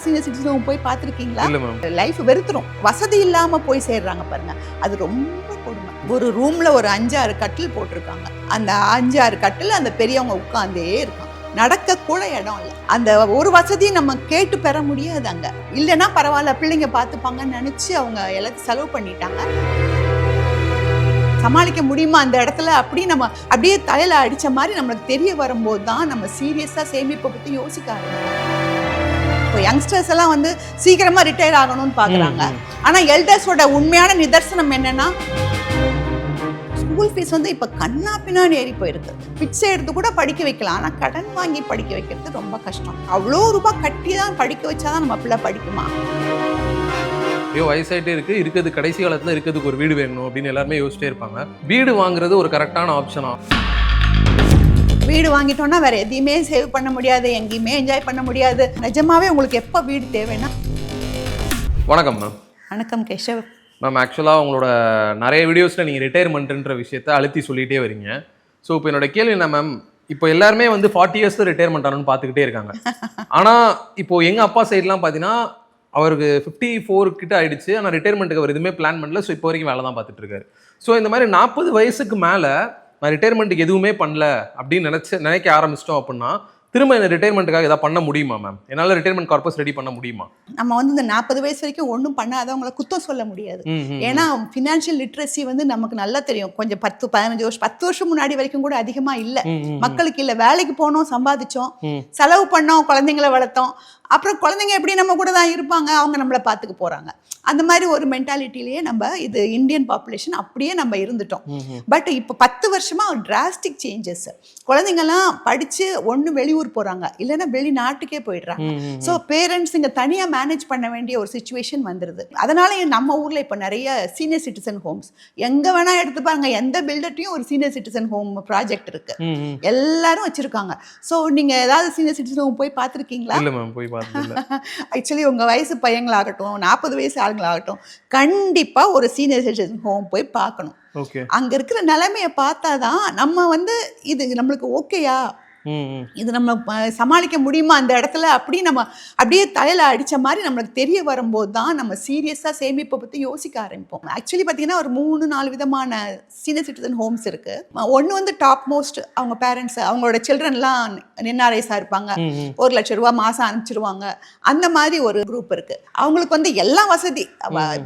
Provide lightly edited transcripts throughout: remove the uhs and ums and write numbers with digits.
Senior citizen போய் பார்த்துருக்கீங்களா? Life வெறுத்துரும். வசதி இல்லாம போய் சேர்றாங்க பாருங்க, அது ரொம்ப கொடுமை. ஒரு ரூம்ல ஒரு 5-6 கட்டில் போட்டிருக்காங்க. அந்த 5-6 கட்டில் அந்த பெரியவங்க உட்கார்ந்தே இருக்காங்க. நடக்க கூட இடம் இல்லை. அந்த ஒரு வசதி நம்ம கேட்டு பெற முடியாது. அங்க இல்லைன்னா பரவாயில்ல, பிள்ளைங்க பார்த்துப்பாங்கன்னு நினைச்சு அவங்க எல்லாத்தையும் செலவு பண்ணிட்டாங்க. சமாளிக்க முடியுமா அந்த இடத்துல? நம்ம அப்படியே தலையில அடிச்ச மாதிரி நம்மளுக்கு தெரிய வரும்போது தான் நம்ம சீரியஸா சேமிப்பை பத்தி யோசிக்க ஆரம்பிக்கும். இப்போ யங்ஸ்டர்ஸ் எல்லாம் வந்து சீக்கிரமா ரிட்டையர் ஆகணும்னு பாக்குறாங்க. ஆனா எல்டர்ஸோட உண்மையான நிதர்சனம் என்னன்னா, ஸ்கூல் ஃபீஸ் வந்து இப்ப கண்ணா பின்னாடி ஏறி போயிருக்கு. பிச்சை எடுத்து கூட படிக்க வைக்கலாம், ஆனா கடன் வாங்கி படிக்க வைக்கிறது ரொம்ப கஷ்டம். அவ்வளோ ரூபாய் கட்டி தான் படிக்க வச்சாதான் நம்ம பிள்ளை படிக்குமா? வயசாயிட்டே இருக்கிறது கடைசி காலத்துல இருக்கிறதுக்கு ஒரு வீடு வேணும் அப்படின்னு எல்லாருமே யோசிச்சிட்டே இருப்பாங்க. வீடு வாங்குறது ஒரு கரெக்டான ஆப்ஷனா? வீடு வாங்கிட்டோம்னா வேற எதையுமே சேவ் பண்ண முடியாது, எங்கேயுமே என்ஜாய் பண்ண முடியாது. நிஜமாவே உங்களுக்கு எப்போ வீடு தேவைன்னா? வணக்கம் மேம். வணக்கம் கேஷவ். மேம், ஆக்சுவலாக உங்களோட நிறைய வீடியோஸில் நீங்கள் ரிட்டையர்மெண்ட்டுன்ற விஷயத்த அழுத்தி சொல்லிகிட்டே வரீங்க. ஸோ இப்போ என்னோட கேள்வி என்ன மேம், இப்போ எல்லாருமே வந்து 40 years ரிட்டையர்மெண்ட் ஆகணும்னு பார்த்துக்கிட்டே இருக்காங்க. ஆனால் இப்போ எங்கள் அப்பா சைட்லாம் பார்த்தீங்கன்னா அவருக்கு 54 கிட்ட ஆயிடுச்சு, ஆனால் ரிட்டையர்மெண்ட்டுக்கு அவர் எதுவுமே பிளான் பண்ணல. ஸோ இப்போ வரைக்கும் வேலை தான் பார்த்துட்டு இருக்காரு. ஸோ இந்த மாதிரி 40 வயசுக்கு மேலே நான் ரிட்டையர்மெண்ட்டுக்கு எதுவுமே பண்ணல அப்படின்னு நினைக்க ஆரம்பிச்சிட்டோம் அப்படின்னா திரும்ப இந்த ரிட்டையர்மெண்ட்டுக்காக ஏதாவது பண்ண முடியுமா மேம்? என்னால் ரிட்டையர்மெண்ட் கார்பஸ் ரெடி பண்ண முடியுமா? நம்ம வந்து இந்த 40 வயசு வரைக்கும் ஒன்றும் பண்ணாதவங்களை குத்தம் சொல்ல முடியாது. ஏன்னா ஃபினான்ஷியல் லிட்ரஸி வந்து நமக்கு நல்லா தெரியும். கொஞ்சம் 10-15 வருஷம் 10 வருஷம் முன்னாடி வரைக்கும் கூட அதிகமாக இல்லை, மக்களுக்கு இல்லை. வேலைக்கு போனோம், சம்பாதிச்சோம், செலவு பண்ணோம், குழந்தைங்களை வளர்த்தோம். அப்புறம் குழந்தைங்க எப்படி நம்ம கூட தான் இருப்பாங்க, அவங்க நம்மளை பார்த்துக்க போகிறாங்க. அந்த மாதிரி ஒரு மென்டாலிட்டிலேயே நம்ம இது இந்தியன் பாப்புலேஷன் அப்படியே நம்ம இருந்துட்டோம். பட் இப்போ 10 வருஷமா டிராஸ்டிக் சேஞ்சஸ். குழந்தைங்கள்லாம் படித்து ஒன்று வெளியூர் போகிறாங்க, இல்லைன்னா வெளிநாட்டுக்கே போயிடுறாங்க. ஸோ பேரண்ட்ஸ் இங்கே தனியாக மேனேஜ் பண்ண வேண்டிய ஒரு சுச்சுவேஷன் வந்துடுது. அதனால நம்ம ஊரில் இப்போ நிறைய சீனியர் சிட்டிசன் ஹோம்ஸ் எங்கே வேணால் எடுத்து பாருங்க, எந்த பில்டர்ட்டையும் ஒரு சீனியர் சிட்டிசன் ஹோம் ப்ராஜெக்ட் இருக்கு, எல்லாரும் வச்சுருக்காங்க. ஸோ நீங்கள் ஏதாவது சீனியர் சிட்டிசன் ஹோம் போய் பார்த்துருக்கீங்களா? இல்லை மேம், போய் ஆக்சுவலி உங்கள் வயசு பையங்களாகட்டும், 40 வயசு ஆளுங்களாகட்டும், கண்டிப்பாக ஒரு சீனியர் சிட்டிசன் ஹோம் போய் பார்க்கணும். அங்கே இருக்கிற நிலைமையை பார்த்தாதான் நம்ம வந்து இது நம்மளுக்கு ஓகேயா, இது நம்ம சமாளிக்க முடியுமா அந்த இடத்துல நம்ம அப்படியே தலையில அடிச்ச மாதிரி நம்மளுக்கு தெரிய வரும்போது தான் நம்ம சீரியஸா சேமிப்பை பத்தி யோசிக்க ஆரம்பிப்போம். ஆக்சுவலி பார்த்தீங்கன்னா ஒரு 3-4 விதமான சீனியர் சிட்டிசன் ஹோம்ஸ் இருக்கு. ஒன்று வந்து டாப் மோஸ்ட், அவங்க பேரண்ட்ஸ் அவங்களோட சில்ட்ரன்லாம் என்ஆர்ஐஸா இருப்பாங்க, 1 லட்சம் ரூபாய் மாசம் அனுப்பிச்சிருவாங்க. அந்த மாதிரி ஒரு குரூப் இருக்கு. அவங்களுக்கு வந்து எல்லா வசதி,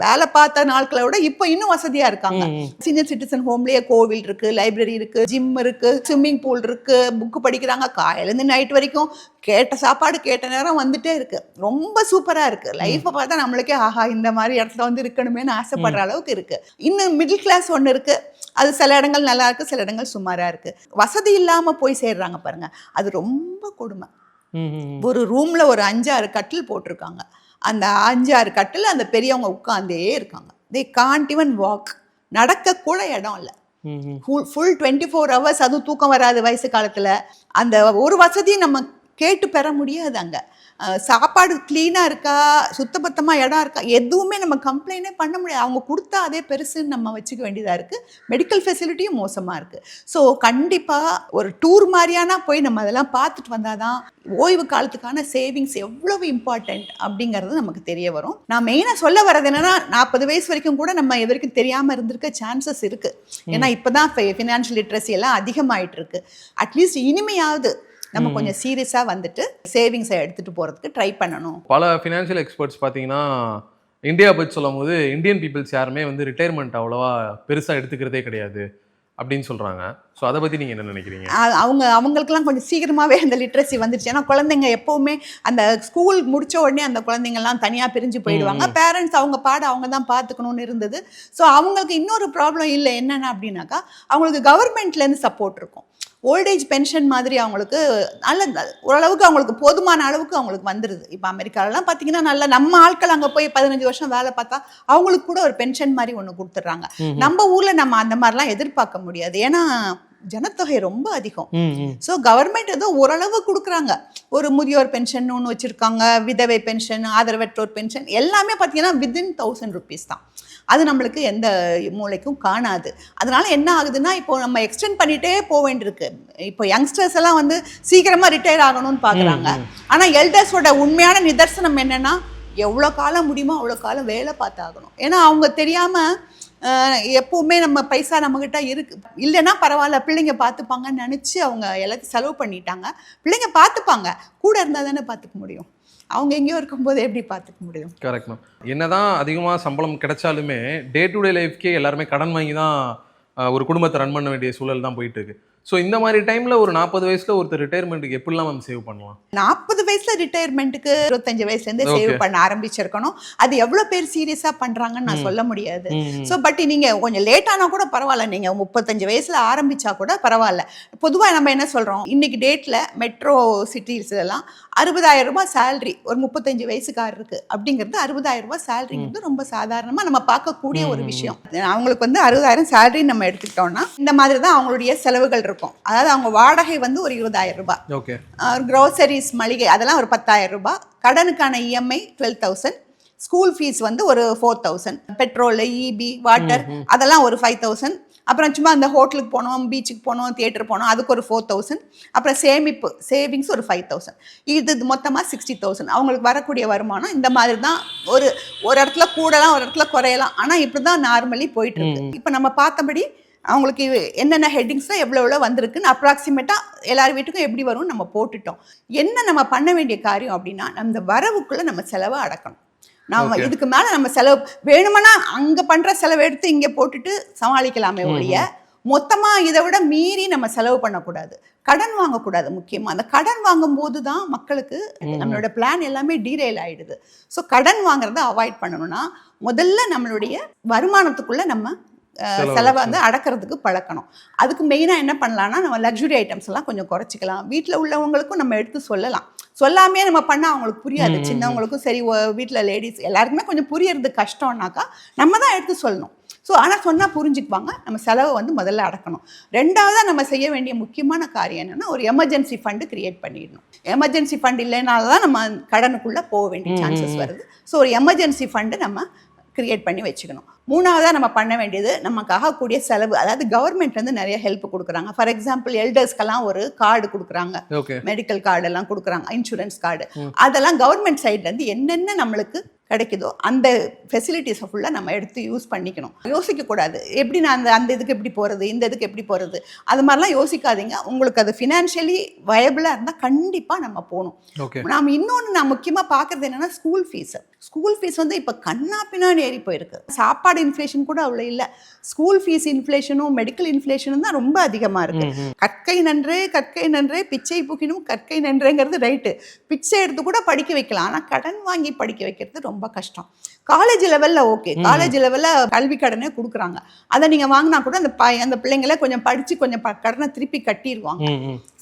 வேலை பார்த்த நாட்களை விட இப்போ இன்னும் வசதியா இருக்காங்க. சீனியர் சிட்டிசன் ஹோம்லயே கோவில் இருக்கு, லைப்ரரி இருக்கு, ஜிம் இருக்கு, ஸ்விம்மிங் பூல் இருக்கு, புக்கு படிக்கிறாங்க, காலையிலேருந்து நைட் வரைக்கும் கேட்ட சாப்பாடு கேட்ட நேரம் வந்துட்டே இருக்கு. ரொம்ப சூப்பரா இருக்கு. லைஃப்பை பார்த்தா நம்மளுக்கே ஆஹா இந்த மாதிரி இடத்துல வந்து இருக்கணுமேனு ஆசைப்படுற அளவுக்கு இருக்கு. இன்னும் மிடில் கிளாஸ் ஒன்று இருக்கு, அது சில இடங்கள் நல்லா இருக்கு, சில இடங்கள் சுமாரா இருக்கு. வசதி இல்லாம போய் சேர்றாங்க பாருங்க, அது ரொம்ப கொடுமை. ஒரு ரூம்ல ஒரு 5-6 கட்டில் போட்டிருக்காங்க. அந்த 5-6 கட்டில் அந்த பெரியவங்க உட்கார்ந்தே இருக்காங்க. they can't even walk. நடக்க கூட இடம் இல்லை. ஃபுல் 24 hours, அதுவும் தூக்கம் வராது வயசு காலத்தில். அந்த ஒரு வசதியும் நம்ம கேட்டு பெற முடியாது. அங்கே சாப்பாடு க்ளீனாக இருக்கா, சுத்தபத்தமாக இடம் இருக்கா, எதுவுமே நம்ம கம்ப்ளைண்டே பண்ண முடியாது. அவங்க கொடுத்தா அதே பெருசுன்னு நம்ம வச்சுக்க வேண்டியதாக இருக்குது. மெடிக்கல் ஃபெசிலிட்டியும் மோசமாக இருக்குது. ஸோ கண்டிப்பாக ஒரு டூர் மாதிரியானா போய் நம்ம அதெல்லாம் பார்த்துட்டு வந்தால் தான் ஓய்வு காலத்துக்கான சேவிங்ஸ் எவ்வளவு இம்பார்ட்டண்ட் அப்படிங்கிறது நமக்கு தெரிய வரும். நான் மெயினாக சொல்ல வர்றது என்னென்னா, 40 வயசு வரைக்கும் கூட நம்ம எவருக்கும் தெரியாமல் இருந்திருக்க சான்சஸ் இருக்குது. ஏன்னா இப்போ தான் ஃபினான்ஷியல் லிட்ரஸி எல்லாம் அதிகமாகிட்டு இருக்கு. அட்லீஸ்ட் இனிமையாவது நம்ம கொஞ்சம் சீரியஸா வந்துட்டு சேவிங்ஸை எடுத்துட்டு போறதுக்கு ட்ரை பண்ணணும். பல ஃபினான்ஷியல் எக்ஸ்பர்ட்ஸ் பார்த்தீங்கன்னா இந்தியா பற்றி சொல்லும் போது இந்தியன் பீப்புள்ஸ் யாருமே வந்து ரிட்டையர்மெண்ட் அவ்வளோவா பெருசாக எடுத்துக்கிறதே கிடையாது அப்படின்னு சொல்கிறாங்க. ஸோ அதை பற்றி நீங்கள் என்ன நினைக்கிறீங்க? அவங்களுக்குலாம் கொஞ்சம் சீக்கிரமாகவே அந்த லிட்ரஸி வந்துடுச்சு. ஏன்னா குழந்தைங்க எப்போவுமே அந்த ஸ்கூல் முடித்த உடனே அந்த குழந்தைங்கள்லாம் தனியாக பிரிஞ்சு போயிடுவாங்க. பேரண்ட்ஸ் அவங்க அவங்க தான் பார்த்துக்கணும்னு இருந்தது. ஸோ அவங்களுக்கு இன்னொரு ப்ராப்ளம் இல்லை, என்னென்ன அப்படின்னாக்கா அவங்களுக்கு கவர்மெண்ட்லேருந்து சப்போர்ட் இருக்கும். ஓல்டேஜ் பென்ஷன் மாதிரி அவங்களுக்கு நல்ல ஓரளவுக்கு அவங்களுக்கு போதுமான அளவுக்கு அவங்களுக்கு வந்துடுது. இப்போ அமெரிக்காலலாம் பார்த்தீங்கன்னா நல்ல நம்ம ஆட்கள் அங்கே போய் 15 வருஷம் வேலை பார்த்தா அவங்களுக்கு கூட ஒரு பென்ஷன் மாதிரி ஒன்று கொடுத்துட்றாங்க. நம்ம ஊரில் நம்ம அந்த மாதிரிலாம் எதிர்பார்க்க முடியாது. ஏன்னா ஜனத்தொகை ரொம்ப அதிகம். ஸோ கவர்மெண்ட் ஏதோ ஓரளவு கொடுக்குறாங்க. ஒரு முதியோர் பென்ஷன் ஒன்று வச்சுருக்காங்க, விதவை பென்ஷன், ஆதரவற்றோர் பென்ஷன், எல்லாமே பார்த்தீங்கன்னா வித்தின் 1000 rupees தான். அது நம்மளுக்கு எந்த மூளைக்கும் காணாது. அதனால என்ன ஆகுதுன்னா இப்போ நம்ம எக்ஸ்டெண்ட் பண்ணிட்டே போக வேண்டியிருக்கு. இப்போ யங்ஸ்டர்ஸ் எல்லாம் வந்து சீக்கிரமா ரிட்டையர் ஆகணும்னு பார்க்குறாங்க. ஆனால் எல்டர்ஸோட உண்மையான நிதர்சனம் என்னன்னா எவ்வளோ காலம் முடியுமோ அவ்வளோ காலம் வேலை பார்த்தாகணும். ஏன்னா அவங்க தெரியாமல் எப்போவுமே நம்ம பைசா நம்மக்கிட்ட இருக்கு இல்லைன்னா பரவாயில்ல பிள்ளைங்க பார்த்துப்பாங்கன்னு நினச்சி அவங்க எல்லாத்தையும் செலவு பண்ணிட்டாங்க. பிள்ளைங்க பார்த்துப்பாங்க, கூட இருந்தால் தானே பார்த்துக்க முடியும். அவங்க எங்கேயோ இருக்கும்போது எப்படி பார்த்துக்க முடியும்? Correct ma'am. என்னதான் அதிகமாக சம்பளம் கிடைச்சாலுமே டே டு டே லைஃப்க்கே எல்லாருமே கடன் வாங்கி தான் ஒரு குடும்பத்தை ரன் பண்ண வேண்டிய சூழல் தான் போயிட்டு இருக்கு. ஸோ இந்த மாதிரி டைம்ல ஒரு 40 வயசுல ஒருத்தர் ரிட்டையர்மெண்ட்டுக்கு எப்படிலாம் மேம் சேவ் பண்ணலாம்? 40 வயசுல ரிட்டையர்மெண்ட்டுக்கு 25 வயசுலேருந்து சேவ் பண்ண ஆரம்பிச்சிருக்கணும். அது எவ்வளோ பேர் சீரியஸாக பண்ணுறாங்கன்னு நான் சொல்ல முடியாது. ஸோ பட் நீங்கள் கொஞ்சம் லேட்டானா கூட பரவாயில்ல, நீங்கள் 35 வயசுல ஆரம்பிச்சா கூட பரவாயில்ல. பொதுவாக நம்ம என்ன சொல்கிறோம், இன்னைக்கு டேட்டில் மெட்ரோ சிட்டிஸ்லாம் 60,000 ரூபாய் சேலரி ஒரு 35 வயசுக்காரருக்கு அப்படிங்கிறது 60,000 ரூபாய் சேலரிங்கிறது ரொம்ப சாதாரணமாக நம்ம பார்க்கக்கூடிய ஒரு விஷயம். அவங்களுக்கு வந்து 60,000 சேலரி நம்ம எடுத்துக்கிட்டோம்னா இந்த மாதிரி தான் அவங்களுடைய செலவுகள் இருக்கும். அதாவது அவங்க வாடகை வந்து ஒரு 20,000 ரூபாய், க்ரோசரிஸ் மளிகை அதெல்லாம் ஒரு 10,000 ரூபாய், கடனுக்கான இஎம்ஐ 12,000, ஸ்கூல் ஃபீஸ் வந்து ஒரு 4,000, பெட்ரோல் இபி வாட்டர் அதெல்லாம் ஒரு 5,000, அப்புறம் சும்மா அந்த ஹோட்டலுக்கு போனோம், பீச்சுக்கு போனோம், தியேட்டர் போனோம், அதுக்கு ஒரு 4,000, அப்புறம் சேவிங்ஸ் ஒரு 5,000. இது மொத்தமாக 60,000 அவங்களுக்கு வரக்கூடிய வருமானம். இந்த மாதிரி தான் ஒரு இடத்துல கூடலாம் ஒரு இடத்துல குறையலாம். ஆனால் இப்படி தான் நார்மலி போயிட்டு இருக்கு. இப்போ நம்ம பார்த்தபடி அவங்களுக்கு என்னென்ன ஹெட்டிங்ஸ்லாம் எவ்வளோ வந்திருக்குன்னு அப்ராக்சிமேட்டாக எல்லார் வீட்டுக்கும் எப்படி வரும்னு நம்ம போட்டுட்டோம். என்ன நம்ம பண்ண வேண்டிய காரியம் அப்படின்னா அந்த வரவுக்குள்ளே நம்ம செலவை அடக்கணும். நம்ம இதுக்கு மேலே நம்ம செலவு வேணுமென்னா அங்கே பண்ணுற செலவு எடுத்து இங்கே போட்டுட்டு சமாளிக்கலாமே ஒழிய மொத்தமாக இதை விட மீறி நம்ம செலவு பண்ணக்கூடாது. கடன் வாங்கக்கூடாது. முக்கியமாக அந்த கடன் வாங்கும்போது தான் மக்களுக்கு நம்மளோட பிளான் எல்லாமே டீரெயில் ஆகிடுது. ஸோ கடன் வாங்குறத அவாய்ட் பண்ணணும்னா முதல்ல நம்மளுடைய வருமானத்துக்குள்ளே நம்ம செலவை வந்து அடக்கிறதுக்கு பழக்கணும். அதுக்கு மெயினாக என்ன பண்ணலாம்னா நம்ம லக்ஸுரி ஐட்டம்ஸ் எல்லாம் கொஞ்சம் குறைச்சிக்கலாம். வீட்டில் உள்ளவங்களுக்கும் நம்ம எடுத்து சொல்லலாம். சொல்லாமே நம்ம பண்ணால் அவங்களுக்கு புரியாது. சின்னவங்களுக்கும் சரி, வீட்டில் லேடிஸ் எல்லாருக்குமே கொஞ்சம் புரியறது கஷ்டம்னாக்கா நம்ம தான் எடுத்து சொல்லணும். ஸோ ஆனால் சொன்னால் புரிஞ்சுக்குவாங்க. நம்ம செலவை வந்து முதல்ல அடக்கணும். ரெண்டாவதாக நம்ம செய்ய வேண்டிய முக்கியமான காரியம் என்னென்னா ஒரு எமர்ஜென்சி ஃபண்டு கிரியேட் பண்ணிடணும். எமர்ஜென்சி ஃபண்ட் இல்லைனால தான் நம்ம கடனுக்குள்ளே போக வேண்டிய சான்சஸ் வருது. ஸோ ஒரு எமர்ஜென்சி ஃபண்டு நம்ம கிரியேட் பண்ணி வச்சுக்கணும். மூணாவதாக நம்ம பண்ண வேண்டியது நமக்கு ஆகக்கூடிய செலவு. அதாவது கவர்மெண்ட்லேருந்து நிறைய ஹெல்ப் கொடுக்குறாங்க. ஃபார் எக்ஸாம்பிள் எல்டர்ஸ்க்கெல்லாம் ஒரு கார்டு கொடுக்குறாங்க, மெடிக்கல் கார்டு எல்லாம் கொடுக்குறாங்க, இன்சூரன்ஸ் கார்டு. அதெல்லாம் கவர்மெண்ட் சைட்லேருந்து என்னென்ன நம்மளுக்கு கிடைக்குதோ அந்த ஃபெசிலிட்டிஸை ஃபுல்லாக நம்ம எடுத்து யூஸ் பண்ணிக்கணும். யோசிக்கக்கூடாது எப்படி நான் அந்த இதுக்கு எப்படி போகிறது, இந்த இதுக்கு எப்படி போகிறது, அது மாதிரிலாம் யோசிக்காதீங்க. உங்களுக்கு அது ஃபினான்ஷியலி வயபிளாக இருந்தால் கண்டிப்பாக நம்ம போகணும். நாம் இன்னொன்று நான் முக்கியமாக பார்க்குறது என்னென்னா ஸ்கூல் ஃபீஸ் வந்து இப்போ கண்ணா பின்னாடி ஏறி போயிருக்கு. சாப்பாடு இன்ஃப்ளேஷன் கூட அவ்வளோ இல்லை. ஸ்கூல் ஃபீஸ் இன்ஃப்ளேஷனும் மெடிக்கல் இன்ஃப்ளேஷனும் தான் ரொம்ப அதிகமாக இருக்குது. கற்கை நன்றே பிச்சை புகினும் கற்கை நன்றேங்கிறது ரைட்டு. பிச்சை எடுத்து கூட படிக்க வைக்கலாம். ஆனால் கடன் வாங்கி படிக்க வைக்கிறது ரொம்ப கஷ்டம். காலேஜ் லெவலில் ஓகே, காலேஜ் லெவலில் கல்வி கடனே கொடுக்குறாங்க. அதை நீங்கள் வாங்கினா கூட அந்த பிள்ளைங்கள கொஞ்சம் படித்து கொஞ்சம் கடனை திருப்பி கட்டிடுவாங்க.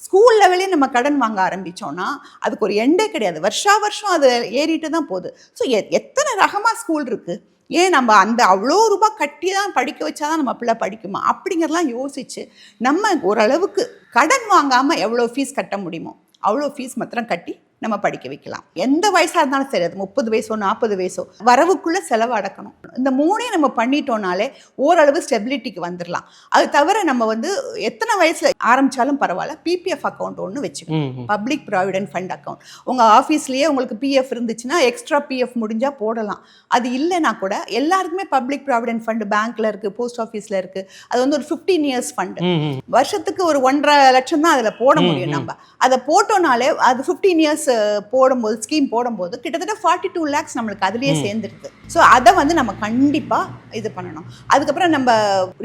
ஸ்கூல் லெவலே நம்ம கடன் வாங்க ஆரம்பித்தோன்னா அதுக்கு ஒரு எண்டே கிடையாது. வருஷம் அது ஏறிட்டு தான் போகுது. ஸோ எத்தனை ரகமாக ஸ்கூல் இருக்குது. ஏன் நம்ம அந்த அவ்வளோ ரூபாய் கட்டி தான் படிக்க வச்சாதான் நம்ம பிள்ளை படிக்குமா அப்படிங்கிறதெல்லாம் யோசித்து நம்ம ஓரளவுக்கு கடன் வாங்காமல் எவ்வளோ ஃபீஸ் கட்ட முடியுமோ அவ்வளோ ஃபீஸ் மாத்திரம் கட்டி நம்ம படிக்க வைக்கலாம். எந்த வயசாக இருந்தாலும் சரி, அது 30 வயசோ 40 வயசோ வரவுக்குள்ளே செலவு அடக்கணும். இந்த மூணையும் நம்ம பண்ணிட்டோம்னாலே ஓரளவு ஸ்டெபிலிட்டிக்கு வந்துடலாம். அது தவிர நம்ம வந்து எத்தனை வயசில் ஆரம்பித்தாலும் பரவாயில்ல, பிபிஎஃப் அக்கௌண்ட் ஒன்று வச்சுக்கணும், பப்ளிக் ப்ராவிடென்ட் ஃபண்ட் அக்கௌண்ட். உங்கள் ஆஃபீஸ்லேயே உங்களுக்கு பிஎஃப் இருந்துச்சுன்னா எக்ஸ்ட்ரா பிஎஃப் முடிஞ்சால் போடலாம். அது இல்லைன்னா கூட எல்லாருக்குமே பப்ளிக் ப்ராவிடென்ட் ஃபண்டு பேங்க்கில் இருக்குது, போஸ்ட் ஆஃபீஸில் இருக்குது. அது வந்து ஒரு 15 இயர்ஸ் ஃபண்டு. வருஷத்துக்கு ஒரு 1.5 லட்சம் தான் அதில் போட முடியும். நம்ம அதை போட்டோம்னாலே அது 15 இயர்ஸ் போடும்போது ஸ்கீம் போடும்போது கிட்டத்தட்ட 42 lakhs நம்மளுக்கு அதுலேயே சேர்ந்துருக்கு. ஸோ அதை வந்து நம்ம கண்டிப்பாக இது பண்ணணும். அதுக்கப்புறம் நம்ம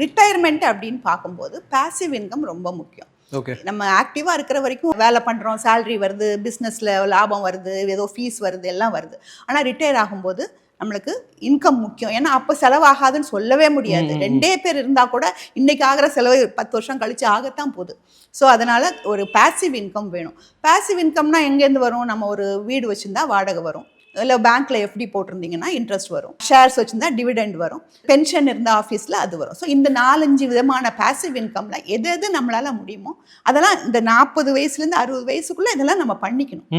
ரிட்டையர்மெண்ட் அப்படின்னு பார்க்கும்போது பேசிவ் இன்கம் ரொம்ப முக்கியம். நம்ம ஆக்டிவாக இருக்கிற வரைக்கும் வேலை பண்ணுறோம், சேலரி வருது, பிஸ்னஸில் லாபம் வருது, ஏதோ ஃபீஸ் வருது, எல்லாம் வருது. ஆனால் ரிட்டையர் ஆகும்போது நம்மளுக்கு இன்கம் முக்கியம். ஏன்னா அப்போ செலவாகாதுன்னு சொல்லவே முடியாது. 2 பேர் இருந்தால் கூட இன்றைக்கி ஆகிற செலவு 10 வருஷம் கழித்து ஆகத்தான் போகுது. ஸோ அதனால் ஒரு பேசிவ் இன்கம் வேணும். பேசிவ் இன்கம்னா எங்கேருந்து வரும்? நம்ம ஒரு வீடு வச்சுருந்தா வாடகை வரும், இல்லை பேங்க்கில் எஃப்டி போட்டிருந்தீங்கன்னா இன்ட்ரெஸ்ட் வரும், ஷேர்ஸ் வச்சுருந்தா டிவிடெண்ட் வரும், பென்ஷன் இருந்த ஆஃபீஸில் அது வரும். ஸோ இந்த 4-5 விதமான பேசிவ் இன்கமில் எது நம்மளால் முடியுமோ அதெல்லாம் இந்த 40 வயசுலேருந்து 60 வயசுக்குள்ளே இதெல்லாம் நம்ம பண்ணிக்கணும்.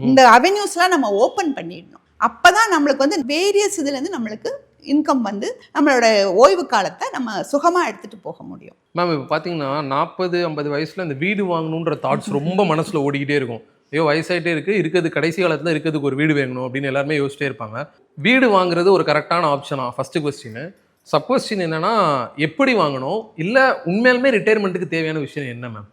இந்த அவென்யூஸ்லாம் நம்ம ஓப்பன் பண்ணிடணும். அப்போ தான் நம்மளுக்கு வந்து வேரியஸ் இதுலேருந்து நம்மளுக்கு இன்கம் வந்து நம்மளோட ஓய்வு காலத்தை நம்ம சுகமாக எடுத்துகிட்டு போக முடியும். மேம் இப்போ பார்த்தீங்கன்னா 40-50 வயசில் இந்த வீடு வாங்கணுன்ற தாட்ஸ் ரொம்ப மனசில் ஓடிக்கிட்டே இருக்கும். ஐயோ வயசாயிட்டே இருக்கிறது கடைசி காலத்தில் இருக்கிறதுக்கு ஒரு வீடு வாங்கணும் அப்படின்னு எல்லாருமே யோசிச்சிட்டே இருப்பாங்க. வீடு வாங்குறது ஒரு கரெக்டான ஆப்ஷனா? First question. சப் கொஸ்டின் என்னன்னா, எப்படி வாங்கணும், இல்லை உண்மையாலுமே ரிட்டையர்மெண்ட்டுக்கு தேவையான விஷயம் என்ன மேம்?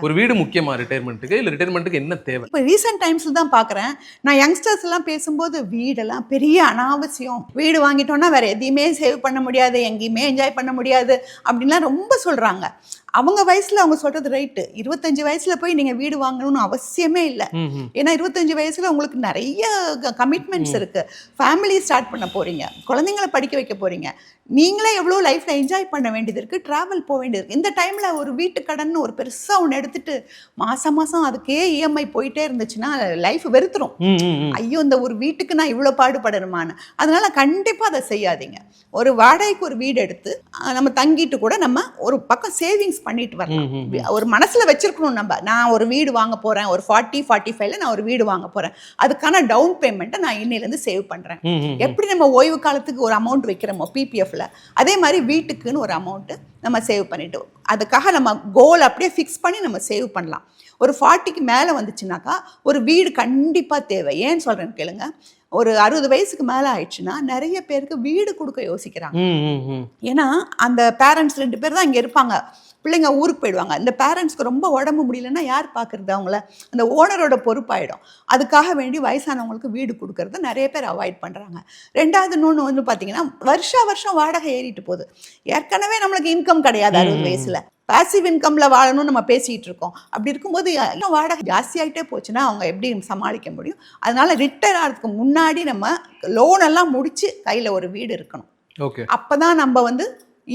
ஒரு வீடு முக்கியமா ரிட்டையர்மெண்ட்டுக்கு, இல்லை ரிட்டையர்மெண்ட்டுக்கு என்ன தேவை? இப்போ ரீசெண்ட் டைம்ஸில் தான் பார்க்குறேன், நான் யங்ஸ்டர்ஸ் எல்லாம் பேசும்போது வீடெல்லாம் பெரிய அனாவசியம், வீடு வாங்கிட்டோன்னா வேறு எதையுமே சேவ் பண்ண முடியாது, எங்கேயுமே என்ஜாய் பண்ண முடியாது அப்படின்லாம் ரொம்ப சொல்கிறாங்க. அவங்க வயசில் அவங்க சொல்கிறது ரைட்டு. 25 வயசில் போய் நீங்கள் வீடு வாங்கணும்னு அவசியமே இல்லை. ஏன்னா 25 வயசில் உங்களுக்கு நிறைய கமிட்மெண்ட்ஸ் இருக்குது. ஃபேமிலி ஸ்டார்ட் பண்ண போகிறீங்க, குழந்தைங்களை படிக்க வைக்க போகிறீங்க, நீங்களே எவ்வளோ லைஃப்பில் என்ஜாய் பண்ண வேண்டியது இருக்குது, ட்ராவல் போக வேண்டியது இருக்குது. இந்த டைமில் ஒரு வீட்டு கடன் ஒரு பெருசாக ஒன்று எடுத்துட்டு மாதம் அதுக்கே இஎம்ஐ போயிட்டே இருந்துச்சுன்னா லைஃப் வெறுத்துரும். ஐயோ இந்த ஒரு வீட்டுக்கு நான் இவ்வளோ பாடுபடணுமான்னு. அதனால் கண்டிப்பாக அதை செய்யாதீங்க. ஒரு வாடகைக்கு ஒரு வீடு எடுத்து நம்ம தங்கிட்டு கூட நம்ம ஒரு பக்கம் சேவிங்ஸ் பண்ணிட்டு வரலாம். ஒரு மனசில் வச்சிருக்கணும், நான் ஒரு வீடு வாங்க போகிறேன், ஒரு 40-45ல் நான் ஒரு வீடு வாங்க போகிறேன், அதுக்கான டவுன் பேமெண்ட்டை நான் இன்னிலேருந்து சேவ் பண்ணுறேன். எப்படி நம்ம ஓய்வு காலத்துக்கு ஒரு அமௌண்ட் வைக்கிறோமோ பிபிஎஃப்ல, அதே மாதிரி வீட்டுக்குன்னு ஒரு அமௌண்ட்டு நம்ம சேவ் பண்ணிட்டு அதுக்காக நம்ம கோல் அப்படியே ஃபிக்ஸ் பண்ணி நம்ம சேவ் பண்ணலாம். ஒரு 40க்கு மேலே வந்துச்சுனாக்கா ஒரு வீடு கண்டிப்பாக தேவை. ஏன்னு சொல்கிறேன்னு கேளுங்க, ஒரு 60 வயசுக்கு மேலே ஆயிடுச்சுன்னா நிறைய பேருக்கு வீடு கொடுக்க யோசிக்கிறாங்க. ஏன்னா அந்த பேரண்ட்ஸ் 2 பேர் தான் இங்கே இருப்பாங்க, பிள்ளைங்க ஊருக்கு போயிடுவாங்க. இந்த பேரண்ட்ஸ்க்கு ரொம்ப உடம்பு முடியலன்னா யார் பார்க்குறது அவங்கள? அந்த ஓனரோட பொறுப்பாயிடும். அதுக்காக வேண்டி வயசானவங்களுக்கு வீடு கொடுக்கறத நிறைய பேர் அவாய்ட் பண்ணுறாங்க. ரெண்டாவது இன்னொன்று வந்து பார்த்தீங்கன்னா, வருஷம் வாடகை ஏறிட்டு போகுது. ஏற்கனவே நம்மளுக்கு இன்கம் கிடையாது 60 வயசில், பேசிவ் இன்கமில் வாழணும்னு நம்ம பேசிகிட்டு இருக்கோம். அப்படி இருக்கும்போது இன்னும் வாடகை ஜாஸ்தியாகிட்டே போச்சுன்னா அவங்க எப்படி சமாளிக்க முடியும்? அதனால் ரிட்டையர் ஆகிறதுக்கு முன்னாடி நம்ம லோனெல்லாம் முடித்து கையில் ஒரு வீடு இருக்கணும். ஓகே, அப்போ தான் நம்ம வந்து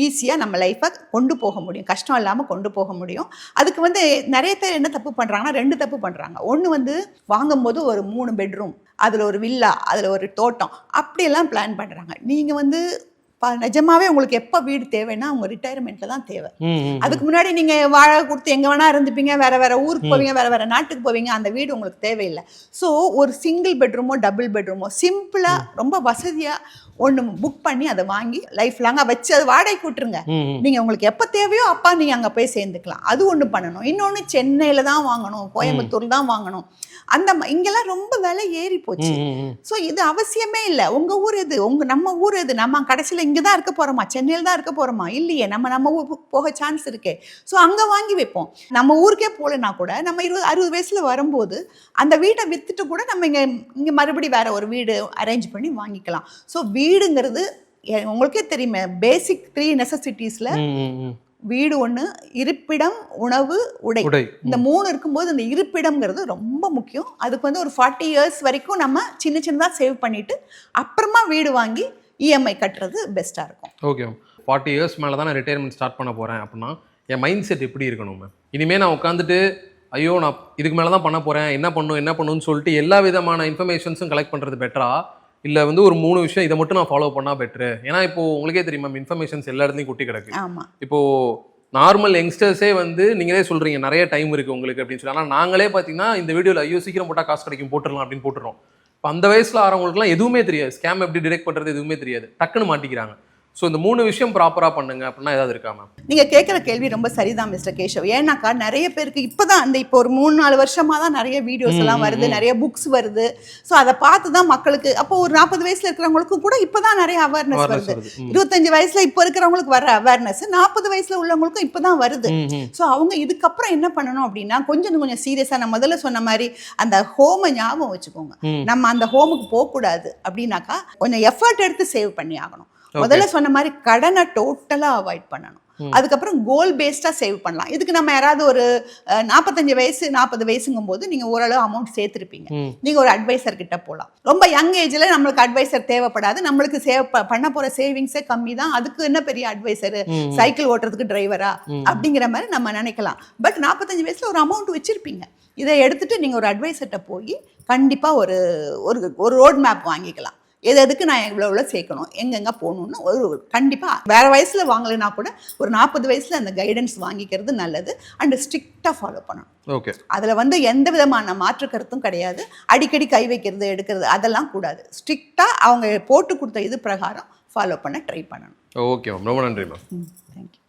ஈஸியாக நம்ம லைஃப்பை கொண்டு போக முடியும், கஷ்டம் இல்லாமல் கொண்டு போக முடியும். அதுக்கு வந்து நிறைய பேர் என்ன தப்பு பண்ணுறாங்கன்னா, 2 தப்பு பண்ணுறாங்க. ஒன்று வந்து வாங்கும்போது ஒரு 3 பெட்ரூம், அதில் ஒரு வில்லா, அதில் ஒரு தோட்டம், அப்படியெல்லாம் பிளான் பண்ணுறாங்க. நீங்கள் வந்து நிஜமாவே உங்களுக்கு எப்போ வீடு தேவைன்னா உங்க ரிட்டையர்மெண்ட்ல தான் தேவை. அதுக்கு முன்னாடி நீங்க வாழை கொடுத்து எங்க வேணா இருந்துப்பீங்க, வேற ஊருக்கு போவீங்க, வேற நாட்டுக்கு போவீங்க, அந்த வீடு உங்களுக்கு தேவையில்லை. ஸோ ஒரு சிங்கிள் பெட்ரூமோ டபுள் பெட்ரூமோ சிம்பிளா ரொம்ப வசதியா ஒன்று புக் பண்ணி அதை வாங்கி லைஃப் லாங்காக வச்சு அதை வாடகை கூட்டுருங்க. நீங்கள் உங்களுக்கு எப்போ தேவையோ அப்பா நீங்கள் அங்கே போய் சேர்ந்துக்கலாம். அது ஒன்று பண்ணணும். இன்னொன்று சென்னையில் தான் வாங்கணும், கோயம்புத்தூர் தான் வாங்கணும், அந்த இங்கெல்லாம் ரொம்ப விலை ஏறி போச்சு. ஸோ இது அவசியமே இல்லை. உங்கள் ஊர் எது, நம்ம ஊர் எது? நம்ம கடைசியில் இங்கே தான் இருக்க போகிறோமா, சென்னையில் தான் இருக்க போகிறோமா? இல்லையே, நம்ம ஊருக்கு போக சான்ஸ் இருக்கே. ஸோ அங்கே வாங்கி வைப்போம். நம்ம ஊருக்கே போகலன்னா கூட நம்ம 60 வயசில் வரும்போது அந்த வீட்டை விற்றுட்டு கூட நம்ம இங்கே மறுபடியும் வேற ஒரு வீடு அரேஞ்ச் பண்ணி வாங்கிக்கலாம். ஸோ வீடுங்கிறது உங்களுக்கே தெரியுமே, பேசிக் 3 நெசசிட்டிஸில் வீடு ஒன்று, இருப்பிடம், உணவு, உடை. இந்த 3 இருக்கும்போது இந்த இருப்பிடம்ங்கிறது ரொம்ப முக்கியம். அதுக்கு வந்து ஒரு 40 இயர்ஸ் வரைக்கும் நம்ம சின்னதாக சேவ் பண்ணிட்டு அப்புறமா வீடு வாங்கி இஎம்ஐ கட்டுறது பெஸ்ட்டாக இருக்கும். ஓகே, 40 இயர்ஸ் மேலே தான் நான் ரிட்டையர்மெண்ட் ஸ்டார்ட் பண்ண போகிறேன் அப்படின்னா என் மைண்ட் செட் எப்படி இருக்கணும் மேம்? இனிமேல் நான் உட்காந்துட்டு ஐயோ நான் இதுக்கு மேலே தான் பண்ண போகிறேன், என்ன பண்ணுன்னு சொல்லிட்டு எல்லா விதமான இன்ஃபர்மேஷன்ஸும் கலெக்ட் பண்ணுறது பெட்டரா, இல்லை வந்து ஒரு 3 விஷயம் இதை மட்டும் நான் ஃபாலோ பண்ணால் பெட்ரு? ஏன்னா இப்போ உங்களுக்கே தெரியும் மேம், இன்ஃபர்மேஷன்ஸ் எல்லா இடத்துலையும் கொட்டி கிடக்கு. ஆமாம். இப்போது நார்மல் யங்ஸ்டர்ஸே வந்து நீங்களே சொல்கிறீங்க நிறைய டைம் இருக்குது உங்களுக்கு அப்படின்னு சொல்லி. ஆனால் நாங்களே பார்த்தீங்கன்னா இந்த வீடியோவில் ஐயோ சீக்கிரம் போட்டால் காசு கிடைக்கும் போட்டுடலாம் அப்படின்னு போட்டுறோம். இப்போ அந்த வயசில் ஆகிறவங்களுக்குலாம் எதுவுமே தெரியாது, ஸ்கேம் எப்படி டிடெக்ட் பண்ணுறது எதுவுமே தெரியாது, டக்குன்னு மாட்டிக்கிறாங்க. ஸோ இந்த 3 விஷயம் ப்ராப்பராக பண்ணுங்க அப்படின்னா ஏதாவது இருக்கா மேம்? நீங்கள் கேட்குற கேள்வி ரொம்ப சரிதான் மிஸ்டர் கேஷவ். ஏன்னாக்கா நிறைய பேருக்கு இப்போ தான் இப்போ ஒரு 3-4 வருஷமாக தான் நிறைய வீடியோஸ் எல்லாம் வருது, நிறைய புக்ஸ் வருது. ஸோ அதை பார்த்து தான் மக்களுக்கு, அப்போ ஒரு 40 வயசில் இருக்கிறவங்களுக்கும் கூட இப்போ தான் நிறைய அவேர்னஸ் வருது. 25 வயசில் இப்போ இருக்கிறவங்களுக்கு வர அவேர்னஸ் 40 வயசில் உள்ளவங்களுக்கும் இப்போ தான் வருது. ஸோ அவங்க இதுக்கப்புறம் என்ன பண்ணணும் அப்படின்னா, கொஞ்சம் சீரியஸாக நான் முதல்ல சொன்ன மாதிரி அந்த ஹோமை ஞாபகம் வச்சுக்கோங்க. நம்ம அந்த ஹோமுக்கு போகக்கூடாது அப்படின்னாக்கா கொஞ்சம் எஃபர்ட் எடுத்து சேவ் பண்ணி ஆகணும். முதல்ல சொன்ன மாதிரி கடனை டோட்டலாக அவாய்ட் பண்ணணும். அதுக்கப்புறம் கோல் பேஸ்டாக சேவ் பண்ணலாம். இதுக்கு நம்ம யாராவது ஒரு 45 வயசு 40 வயசுங்கும் போது நீங்கள் ஓரளவு அமௌண்ட் சேர்த்துருப்பீங்க, நீங்கள் ஒரு அட்வைசர் கிட்ட போகலாம். ரொம்ப யங் ஏஜில் நம்மளுக்கு அட்வைசர் தேவைப்படாது, நம்மளுக்கு பண்ண போகிற சேவிங்ஸே கம்மி தான், அதுக்கு என்ன பெரிய அட்வைசரு, சைக்கிள் ஓட்டுறதுக்கு டிரைவரா அப்படிங்கிற மாதிரி நம்ம நினைக்கலாம். பட் 45 வயசில் ஒரு அமௌண்ட் வச்சுருப்பீங்க, இதை எடுத்துகிட்டு நீங்கள் ஒரு அட்வைசர்கிட்ட போய் கண்டிப்பாக ஒரு ரோட் மேப் வாங்கிக்கலாம். எதுக்கு நான் எவ்வளோ சேர்க்கணும், எங்கெங்கே போகணுன்னு ஒரு கண்டிப்பாக வேறு வயசில் வாங்கலைன்னா கூட ஒரு 40 வயசில் அந்த கைடன்ஸ் வாங்கிக்கிறது நல்லது. அண்ட் ஸ்ட்ரிக்டாக ஃபாலோ பண்ணணும். ஓகே, அதில் வந்து எந்த விதமான மாற்று கருத்தும் கிடையாது. அடிக்கடி கை வைக்கிறது எடுக்கிறது அதெல்லாம் கூடாது. ஸ்ட்ரிக்டாக அவங்க போட்டு கொடுத்த இது பிரகாரம் ஃபாலோ பண்ண ட்ரை பண்ணணும். ஓகே மேம், ரொம்ப நன்றி மேம். தேங்க்யூ.